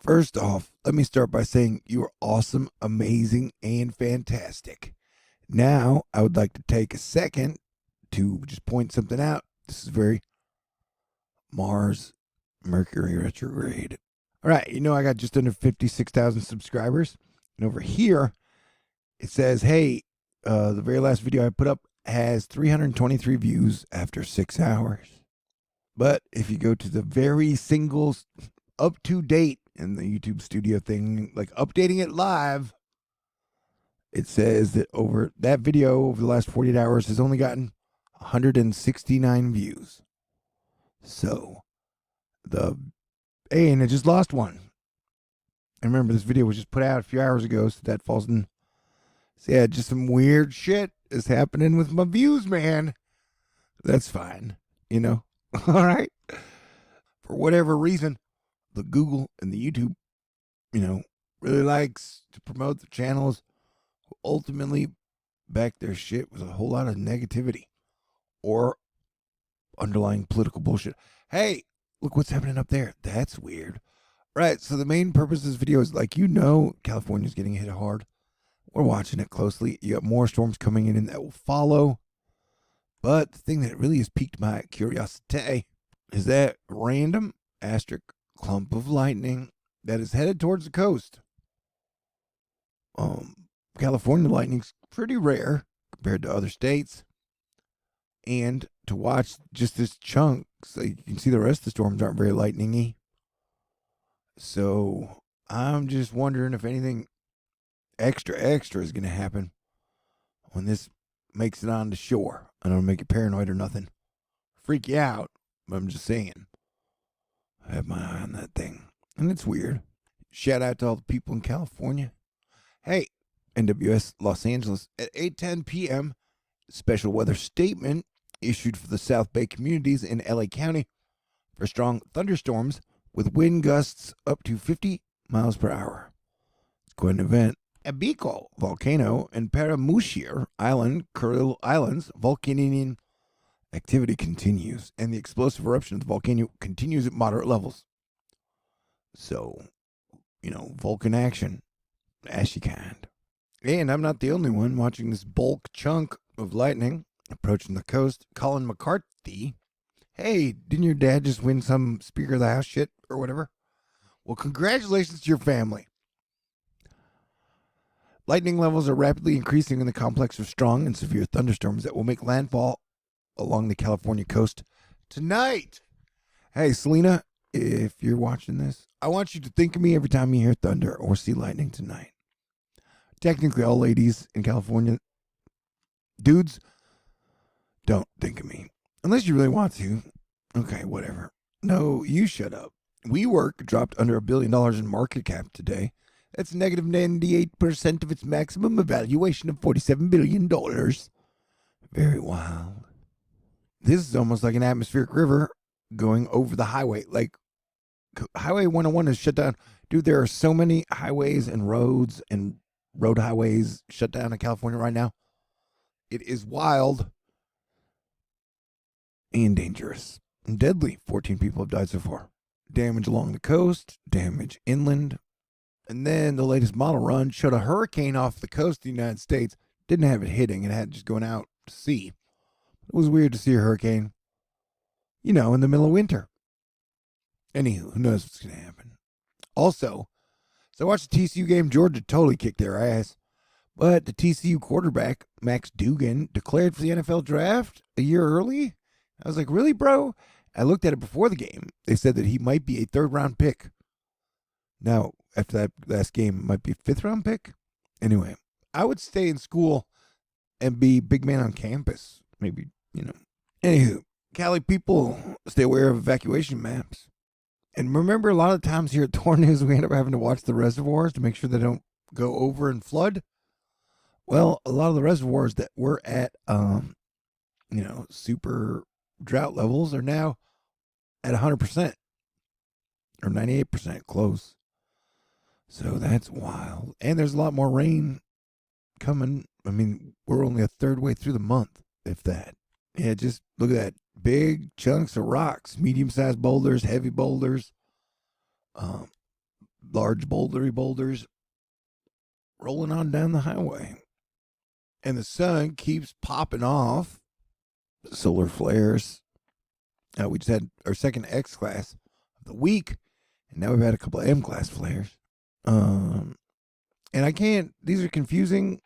First off, let me start by saying you are awesome, amazing, and fantastic. Now, I would like to take a second to just point something out. This is very Mars Mercury retrograde. All right, I got just under 56,000 subscribers. And over here, it says, hey, the very last video I put up has 323 views after 6 hours. But if you go to the very single up to date in the YouTube studio thing, like updating it live, it says that over that video over the last 48 hours has only gotten 169 views. So and it just lost one. And remember, this video was just put out a few hours ago, so that falls in. So yeah, just some weird shit is happening with my views, man. That's fine, All right. For whatever reason, the Google and the YouTube, really likes to promote the channels who ultimately back their shit with a whole lot of negativity or underlying political bullshit. Hey, look what's happening up there. That's weird. Right, so the main purpose of this video is, California's getting hit hard. We're watching it closely. You got more storms coming in that will follow. But the thing that really has piqued my curiosity is that random asterisk clump of lightning that is headed towards the coast. California lightning's pretty rare compared to other states. And to watch just this chunk, so you can see the rest of the storms aren't very lightningy. So I'm just wondering if anything extra is going to happen when this makes it on the shore. I don't make you paranoid or nothing, freak you out, but I'm just saying, I have my eye on that thing, and it's weird. Shout out to all the people in California. Hey, NWS Los Angeles at 8:10 p.m. Special weather statement issued for the South Bay communities in LA County for strong thunderstorms with wind gusts up to 50 miles per hour. It's quite an event. Abico volcano and Paramushir Island, Kuril Islands, volcanic activity continues, and the explosive eruption of the volcano continues at moderate levels. So, Vulcan action, ashy kind. And I'm not the only one watching this bulk chunk of lightning approaching the coast. Colin McCarthy, hey, didn't your dad just win some Speaker of the House shit or whatever? Well, congratulations to your family. Lightning levels are rapidly increasing in the complex of strong and severe thunderstorms that will make landfall along the California coast tonight. Hey, Selena, if you're watching this, I want you to think of me every time you hear thunder or see lightning tonight. Technically, all ladies in California, dudes, don't think of me. Unless you really want to. Okay, whatever. No, you shut up. WeWork dropped under $1 billion in market cap today. That's negative 98% of its maximum evaluation of $47 billion. Very wild. This is almost like an atmospheric river going over the highway. Like, Highway 101 is shut down. Dude, there are so many highways and roads and road highways shut down in California right now. It is wild and dangerous and deadly. 14 people have died so far. Damage along the coast, damage inland. And then the latest model run showed a hurricane off the coast of the United States. Didn't have it hitting. It had just going out to sea. It was weird to see a hurricane, in the middle of winter. Anywho, who knows what's going to happen. Also, so I watched the TCU game. Georgia totally kicked their ass. But the TCU quarterback, Max Duggan, declared for the NFL draft a year early. I was like, really, bro? I looked at it before the game. They said that he might be a third-round pick. Now, after that last game, it might be a fifth-round pick. Anyway, I would stay in school and be big man on campus. Maybe, Anywho, Cali people, stay aware of evacuation maps. And remember, a lot of times here at THORnews, we end up having to watch the reservoirs to make sure they don't go over and flood. Well, a lot of the reservoirs that were at, super drought levels are now at 100% or 98% close. So that's wild. And there's a lot more rain coming. I mean, we're only a third way through the month, if that. Yeah, just look at that. Big chunks of rocks, medium-sized boulders, heavy boulders, large bouldery boulders rolling on down the highway. And the sun keeps popping off. Solar flares. We just had our second X class of the week, and now we've had a couple of M class flares. And I can't, these are confusing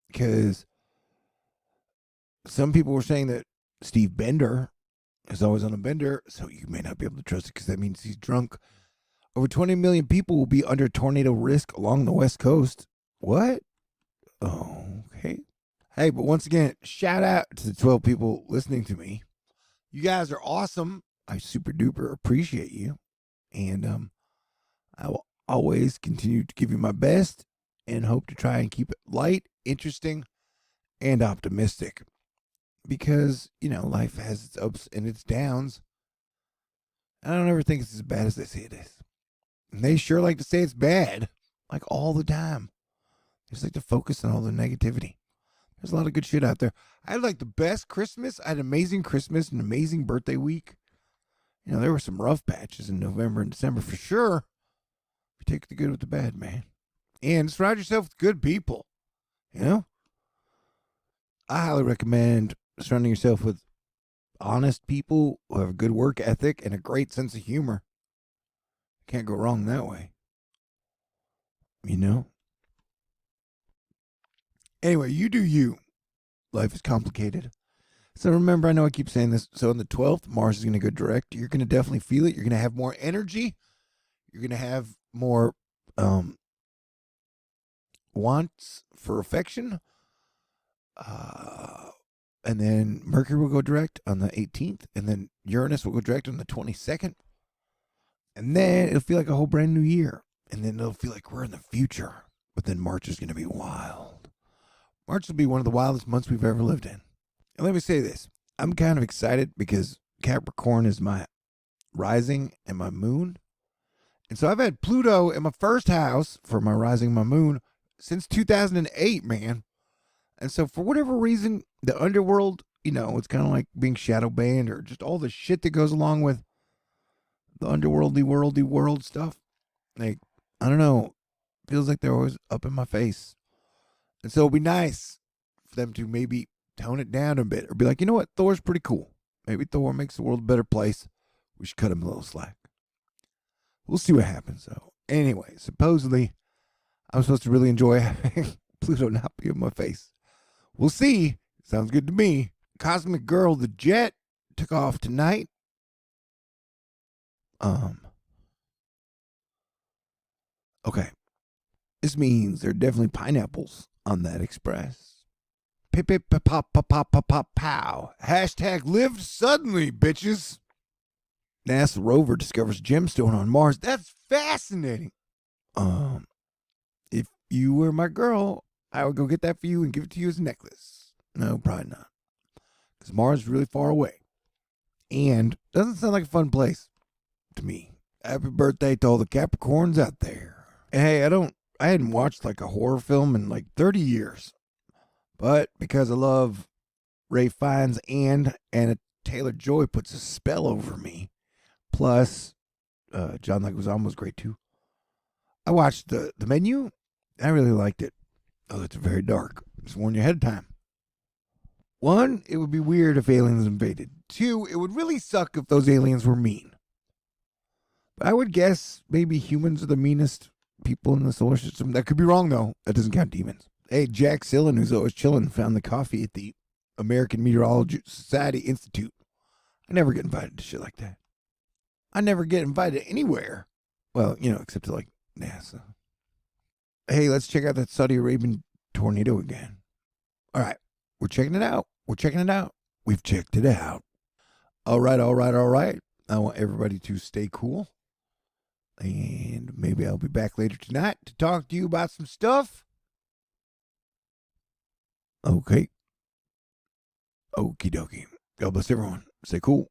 because some people were saying that Steve Bender is always on a bender, so you may not be able to trust it because that means he's drunk. Over 20 million people will be under tornado risk along the West Coast. What? Oh, okay. Hey, but once again, shout out to the 12 people listening to me. You guys are awesome. I super duper appreciate you. And I will always continue to give you my best and hope to try and keep it light, interesting, and optimistic. Because, life has its ups and its downs. I don't ever think it's as bad as they say it is. And they sure like to say it's bad, like all the time. They just like to focus on all the negativity. There's a lot of good shit out there. I had like the best Christmas. I had an amazing Christmas, an amazing birthday week. There were some rough patches in November and December for sure. You take the good with the bad, man. And surround yourself with good people. I highly recommend surrounding yourself with honest people who have a good work ethic and a great sense of humor. Can't go wrong that way. Anyway, you do you. Life is complicated. So remember, I know I keep saying this. So on the 12th, Mars is going to go direct. You're going to definitely feel it. You're going to have more energy. You're going to have more wants for affection. And then Mercury will go direct on the 18th. And then Uranus will go direct on the 22nd. And then it'll feel like a whole brand new year. And then it'll feel like we're in the future. But then March is going to be wild. March will be one of the wildest months we've ever lived in. And let me say this. I'm kind of excited because Capricorn is my rising and my moon. And so I've had Pluto in my first house for my rising, my moon, since 2008, man. And so for whatever reason, the underworld, it's kind of like being shadow banned or just all the shit that goes along with the underworldly, worldly world stuff. Like, I don't know. Feels like they're always up in my face. And so it'd be nice for them to maybe tone it down a bit or be like, you know what? Thor's pretty cool. Maybe Thor makes the world a better place. We should cut him a little slack. We'll see what happens, though. Anyway, supposedly, I'm supposed to really enjoy having Pluto not be in my face. We'll see. Sounds good to me. Cosmic Girl, the jet, took off tonight. Okay. This means there are definitely pineapples on that express. Pip pip pop pop pop pop pop pop pow. Hashtag lived suddenly, bitches. NASA rover discovers gemstone on Mars. That's fascinating. If you were my girl, I would go get that for you and give it to you as a necklace. No, probably not. Because Mars is really far away. And doesn't sound like a fun place to me. Happy birthday to all the Capricorns out there. Hey, I hadn't watched like a horror film in like 30 years. But because I love Ray Fiennes and Anna Taylor-Joy puts a spell over me. Plus, John Leguizamo was great too. I watched the Menu. I really liked it. Oh, it's very dark. Just warn you ahead of time. 1, it would be weird if aliens invaded. 2, it would really suck if those aliens were mean. But I would guess maybe humans are the meanest people in the solar system. That could be wrong, though. That doesn't count demons. Hey, Jack Sillen, who's always chilling, found the coffee at the American Meteorological Society Institute. I never get invited to shit like that. I never get invited anywhere. Well, except to like NASA. Hey, let's check out that Saudi Arabian tornado again. All right. We're checking it out. We've checked it out. All right. I want everybody to stay cool. And maybe I'll be back later tonight to talk to you about some stuff. Okay. Okie dokie. God bless everyone. Stay cool.